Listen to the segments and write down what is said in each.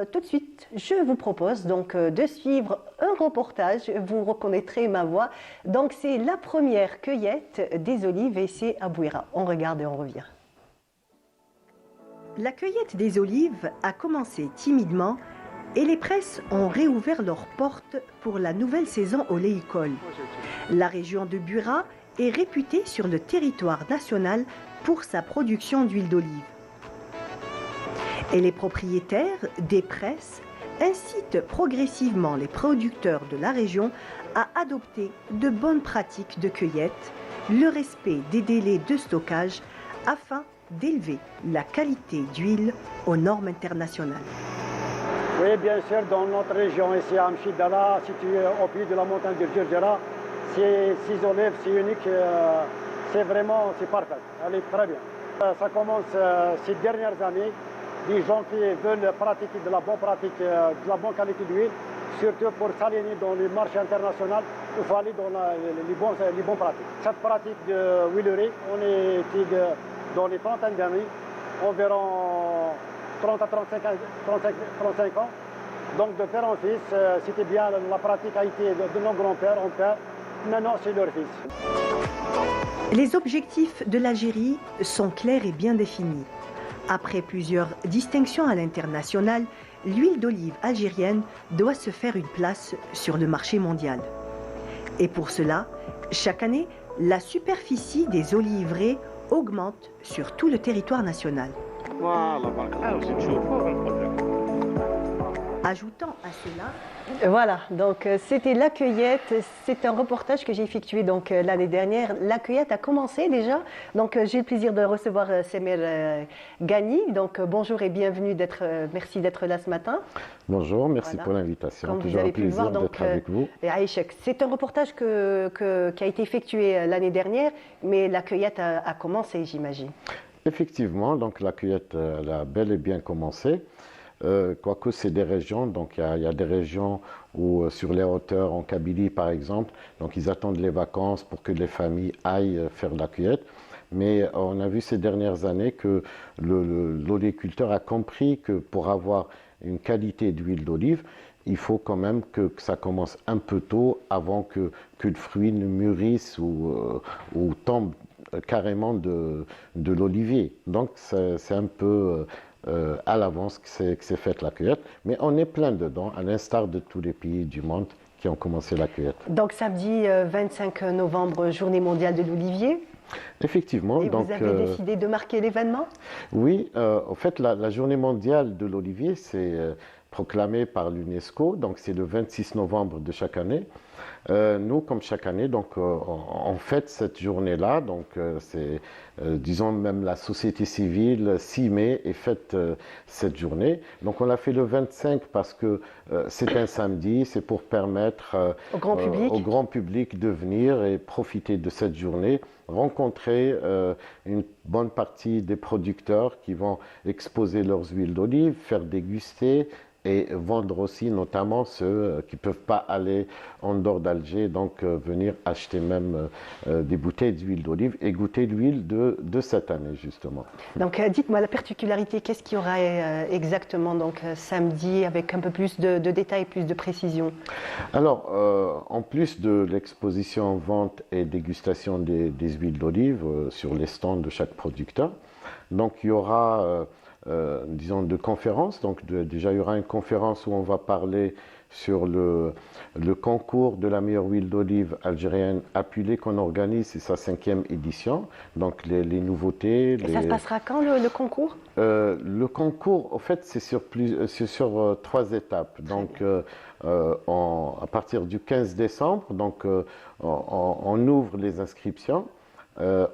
Tout de suite, je vous propose donc de suivre un reportage. Vous reconnaîtrez ma voix. Donc c'est la première cueillette des olives et c'est à Bouira. On regarde et on revient. La cueillette des olives a commencé timidement et les presses ont réouvert leurs portes pour la nouvelle saison oléicole. La région de Bouira est réputée sur le territoire national pour sa production d'huile d'olive. Et les propriétaires des presses incitent progressivement les producteurs de la région à adopter de bonnes pratiques de cueillette, le respect des délais de stockage afin d'élever la qualité d'huile aux normes internationales. Oui, bien sûr, dans notre région ici à Mchidala, située au pied de la montagne de Djerdjara, c'est 6 olives, c'est unique, c'est parfait, elle est très bien. Ça commence ces dernières années. Des gens qui veulent pratiquer de la bonne qualité d'huile, surtout pour s'aligner dans les marchés internationaux, il faut aller dans les bonnes pratiques. Cette pratique de huilerie, on est dans les trentaines d'années, environ 30 à 35 ans. Donc de père en fils, c'était bien, la pratique a été de nos grands-pères en père, maintenant c'est leur fils. Les objectifs de l'Algérie sont clairs et bien définis. Après plusieurs distinctions à l'international, l'huile d'olive algérienne doit se faire une place sur le marché mondial. Et pour cela, chaque année, la superficie des oliveraies augmente sur tout le territoire national. Ajoutant à cela, voilà, donc c'était la cueillette, c'est un reportage que j'ai effectué donc l'année dernière. La cueillette a commencé déjà, donc j'ai le plaisir de recevoir Semer Ghani. Donc bonjour et bienvenue, merci d'être là ce matin. Bonjour, merci pour l'invitation. Comme toujours un plaisir d'être avec vous. C'est un reportage qui a été effectué l'année dernière, mais la cueillette a commencé, j'imagine. Effectivement, donc la cueillette elle a bel et bien commencé. Quoique c'est des régions, donc il y a des régions où sur les hauteurs, en Kabylie par exemple, donc ils attendent les vacances pour que les familles aillent faire la cueillette. Mais on a vu ces dernières années que l'oléiculteur a compris que pour avoir une qualité d'huile d'olive, il faut quand même que ça commence un peu tôt avant que le fruit ne mûrisse ou tombe carrément de l'olivier. Donc c'est un peu à l'avance que c'est faite la cueillette, mais on est plein dedans, à l'instar de tous les pays du monde qui ont commencé la cueillette. Donc samedi 25 novembre, journée mondiale de l'olivier. Effectivement. Et donc, vous avez décidé de marquer l'événement? Oui, en fait la journée mondiale de l'olivier, c'est proclamé par l'UNESCO, donc c'est le 26 novembre de chaque année. Nous, comme chaque année, donc, on fête cette journée-là, donc disons même la société civile s'y met et fête cette journée. Donc on l'a fait le 25 parce que c'est un samedi, c'est pour permettre au grand public de venir et profiter de cette journée, rencontrer une bonne partie des producteurs qui vont exposer leurs huiles d'olive, faire déguster et vendre aussi notamment ceux qui ne peuvent pas aller en dehors d'Alger, donc venir acheter même des bouteilles d'huile d'olive et goûter l'huile de cette année justement. Donc dites-moi la particularité, qu'est-ce qu'il y aura exactement donc samedi avec un peu plus de détails, plus de précision? Alors en plus de l'exposition vente et dégustation des huiles d'olive sur les stands de chaque producteur, donc il y aura disons de conférences. Donc déjà il y aura une conférence où on va parler sur le concours de la meilleure huile d'olive algérienne appelée qu'on organise, c'est sa 5e édition. Donc les nouveautés. Et ça se passera quand le concours? Le concours, en fait, c'est sur 3 étapes. Donc à partir du 15 décembre, donc on ouvre les inscriptions.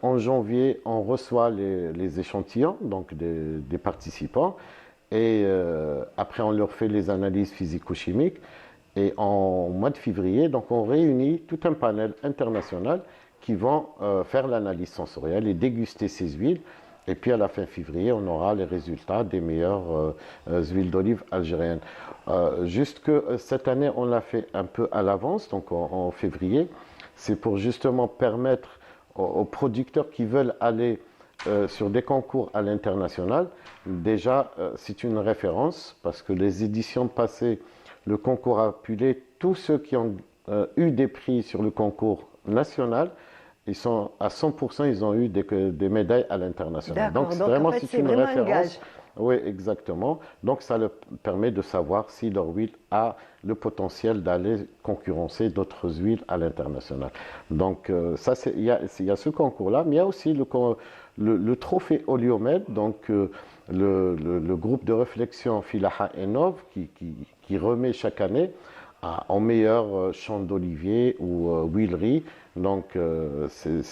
En janvier, on reçoit les échantillons donc des participants et après on leur fait les analyses physico-chimiques et en mois de février, donc on réunit tout un panel international qui vont faire l'analyse sensorielle et déguster ces huiles. Et puis à la fin février, on aura les résultats des meilleures huiles d'olive algériennes. Juste que cette année, on l'a fait un peu à l'avance, donc en février. C'est pour justement permettre aux producteurs qui veulent aller sur des concours à l'international. Déjà, c'est une référence parce que les éditions passées, le concours a appelé tous ceux qui ont eu des prix sur le concours national. Ils sont à 100%, ils ont eu des médailles à l'international. Donc vraiment, en fait, c'est une vraiment un référence. gage. Oui, exactement. Donc, ça leur permet de savoir si leur huile a le potentiel d'aller concurrencer d'autres huiles à l'international. Donc, ça, il y a ce concours-là, mais il y a aussi le trophée Oliomed, donc le groupe de réflexion Filaha Enov qui remet chaque année en meilleur champ d'olivier ou huilerie. Donc, c'est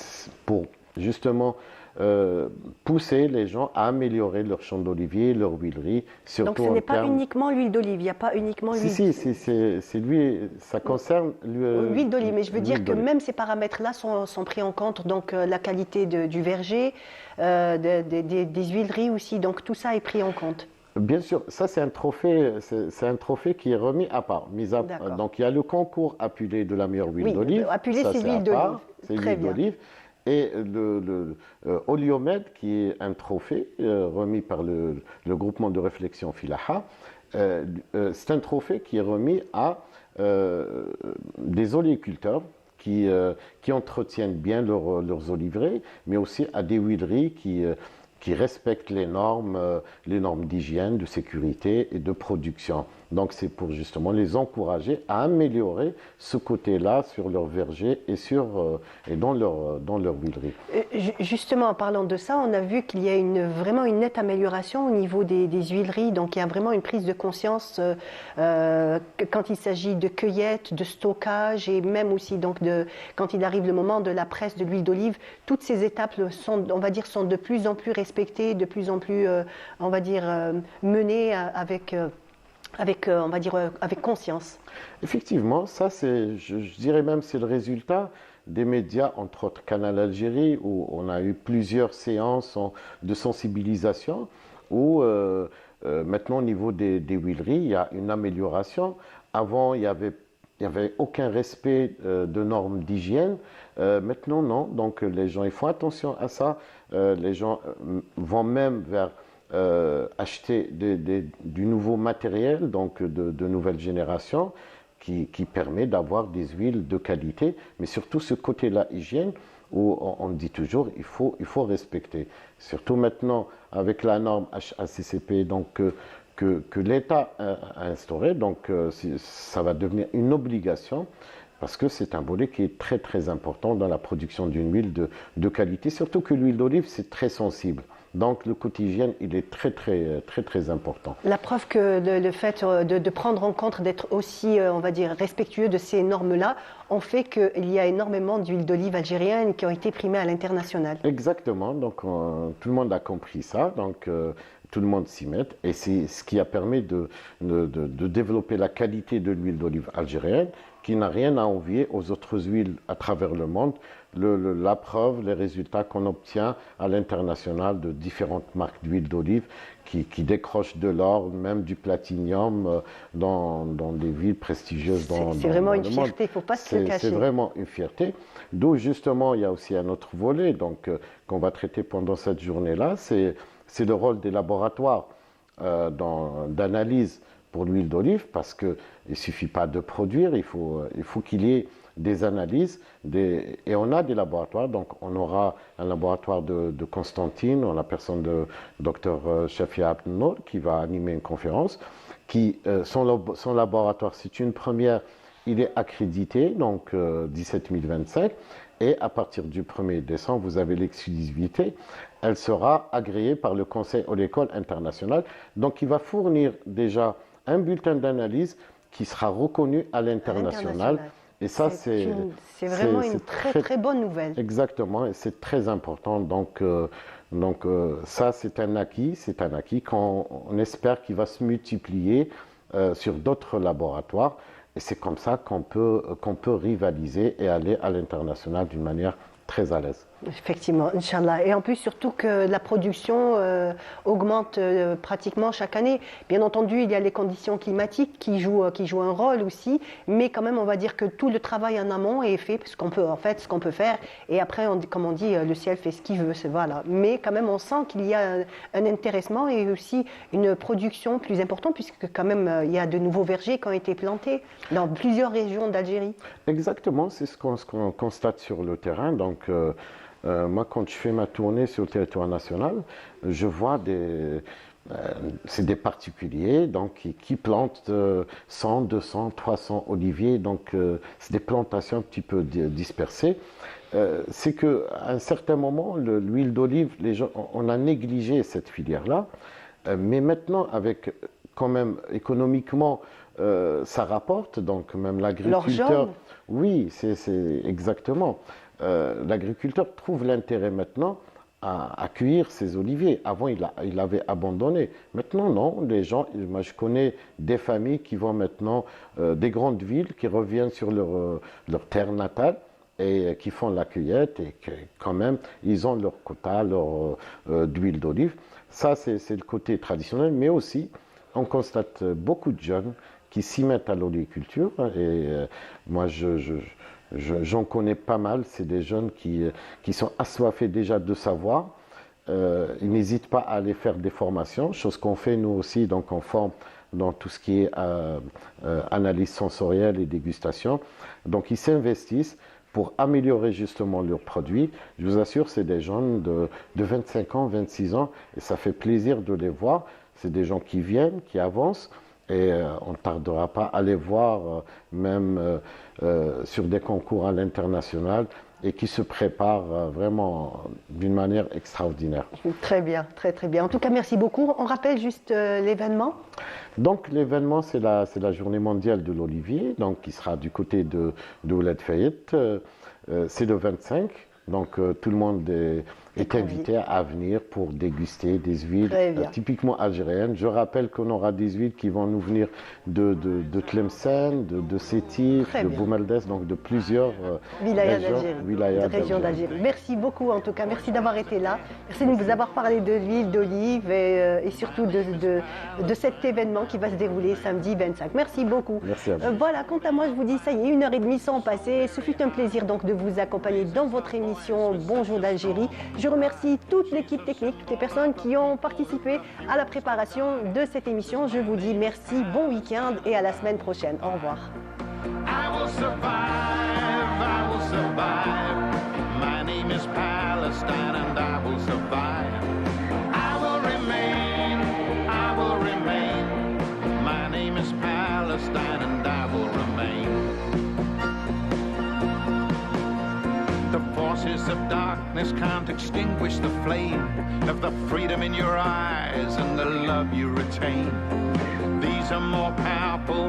pour justement pousser les gens à améliorer leur champ d'olivier, leur huilerie. Donc ce n'est pas uniquement l'huile d'olive, il n'y a pas uniquement l'huile. C'est lui, ça concerne l'huile d'olive, mais je veux dire que même ces paramètres-là sont pris en compte, donc la qualité du verger, des huileries aussi, donc tout ça est pris en compte. Bien sûr, ça c'est un trophée qui est remis à part. Donc il y a le concours appelé de la meilleure huile d'olive. Appelé c'est l'huile d'olive. C'est l'huile d'olive. Et le Oliomed, qui est un trophée remis par le groupement de réflexion Filaha, c'est un trophée qui est remis à des oléiculteurs qui entretiennent bien leurs oliveraies, mais aussi à des huileries qui respectent les normes d'hygiène, de sécurité et de production. Donc c'est pour justement les encourager à améliorer ce côté-là sur leur verger et dans leur huilerie. Justement, en parlant de ça, on a vu qu'il y a vraiment une nette amélioration au niveau des huileries. Donc il y a vraiment une prise de conscience quand il s'agit de cueillette, de stockage et même aussi donc quand il arrive le moment de la presse de l'huile d'olive. Toutes ces étapes sont de plus en plus respectées, de plus en plus, menées avec conscience. Effectivement, ça je dirais même c'est le résultat des médias, entre autres Canal Algérie, où on a eu plusieurs séances de sensibilisation, où maintenant au niveau des huileries, il y a une amélioration. Avant, il y avait aucun respect de normes d'hygiène. Maintenant, non. Donc les gens, ils font attention à ça. Les gens vont même vers acheter du nouveau matériel, donc de nouvelle génération, qui permet d'avoir des huiles de qualité, mais surtout ce côté-là hygiène, où on dit toujours il faut respecter. Surtout maintenant avec la norme HACCP, donc que l'État a instauré, donc ça va devenir une obligation, parce que c'est un volet qui est très très important dans la production d'une huile de qualité, surtout que l'huile d'olive c'est très sensible. Donc le côté hygiène, il est très très important. La preuve que le fait de prendre en compte, d'être aussi, respectueux de ces normes-là, ont fait qu'il y a énormément d'huiles d'olive algériennes qui ont été primées à l'international. Exactement, donc tout le monde a compris ça, donc tout le monde s'y met. Et c'est ce qui a permis de développer la qualité de l'huile d'olive algérienne, qui n'a rien à envier aux autres huiles à travers le monde. La preuve, les résultats qu'on obtient à l'international de différentes marques d'huile d'olive qui décrochent de l'or, même du platinium dans des villes prestigieuses dans le monde. C'est vraiment une fierté, il ne faut pas se le cacher. C'est vraiment une fierté. D'où justement, il y a aussi un autre volet qu'on va traiter pendant cette journée-là, c'est le rôle des laboratoires d'analyse pour l'huile d'olive, parce qu'il ne suffit pas de produire, il faut qu'il y ait des analyses, et on a des laboratoires. Donc on aura un laboratoire de Constantine, en la personne de Dr Shafia Abdenour, qui va animer une conférence. Son laboratoire, c'est une première, il est accrédité, donc 17025, et à partir du 1er décembre, vous avez l'exclusivité. Elle sera agréée par le Conseil Oléicole international, donc il va fournir déjà un bulletin d'analyse qui sera reconnu à l'international. Et ça, c'est vraiment une très bonne nouvelle. Exactement, et c'est très important. Donc ça, c'est un acquis qu'on espère qu'il va se multiplier sur d'autres laboratoires. Et c'est comme ça qu'on peut rivaliser et aller à l'international d'une manière très à l'aise. Effectivement, Inch'Allah. Et en plus, surtout que la production augmente pratiquement chaque année. Bien entendu, il y a les conditions climatiques qui jouent un rôle aussi, mais quand même, on va dire que tout le travail en amont est fait, parce qu'on peut, en fait, ce qu'on peut faire, et après, comme on dit, le ciel fait ce qu'il veut, voilà. Mais quand même, on sent qu'il y a un intéressement et aussi une production plus importante, puisque quand même, il y a de nouveaux vergers qui ont été plantés dans plusieurs régions d'Algérie. Exactement, c'est ce qu'on constate sur le terrain. Donc, moi, quand je fais ma tournée sur le territoire national, je vois c'est des particuliers donc, qui plantent 100, 200, 300 oliviers. Donc, c'est des plantations un petit peu dispersées. C'est qu'à un certain moment, l'huile d'olive, on a négligé cette filière-là. Mais maintenant, avec quand même économiquement, ça rapporte. Donc, même l'agriculteur. Oui, c'est exactement. L'agriculteur trouve l'intérêt maintenant à cueillir ses oliviers. Avant, il avait abandonné. Maintenant, non. Les gens, moi, je connais des familles qui vont maintenant, des grandes villes, qui reviennent sur leur terre natale et qui font la cueillette et que, quand même, ils ont leur quota d'huile d'olive. Ça, c'est le côté traditionnel, mais aussi, on constate beaucoup de jeunes qui s'y mettent à l'oléiculture. Et moi, j'en connais pas mal, c'est des jeunes qui sont assoiffés déjà de savoir. Ils n'hésitent pas à aller faire des formations, chose qu'on fait nous aussi, donc on forme dans tout ce qui est analyse sensorielle et dégustation. Donc ils s'investissent pour améliorer justement leurs produits. Je vous assure, c'est des jeunes de 25 ans, 26 ans, et ça fait plaisir de les voir. C'est des gens qui viennent, qui avancent. Et on ne tardera pas à les voir même sur des concours à l'international et qui se préparent vraiment d'une manière extraordinaire. Très bien, très très bien. En tout cas, merci beaucoup. On rappelle juste l'événement. Donc l'événement, c'est la journée mondiale de l'olivier, donc qui sera du côté de Ouled Fayet. C'est le 25. Donc tout le monde est invité à venir pour déguster des huiles typiquement algériennes. Je rappelle qu'on aura des huiles qui vont nous venir de Tlemcen, de Sétif, de Boumaldès, donc de plusieurs régions d'Algérie. Merci beaucoup en tout cas, merci d'avoir été là. Merci de nous avoir parlé de l'huile d'olive et surtout de cet événement qui va se dérouler samedi 25. Merci beaucoup. Merci à vous. Voilà, quant à moi, je vous dis, ça y est, 1h30 sont passées. Ce fut un plaisir donc de vous accompagner dans votre émission Bonjour d'Algérie. Je remercie toute l'équipe technique, toutes les personnes qui ont participé à la préparation de cette émission. Je vous dis merci, bon week-end et à la semaine prochaine. Au revoir. I will survive. My name is Palestine and I will survive. I will remain. My name is Palestine and I will remain. The forces of darkness can't extinguish the flame of the freedom in your eyes and the love you retain. These are more powerful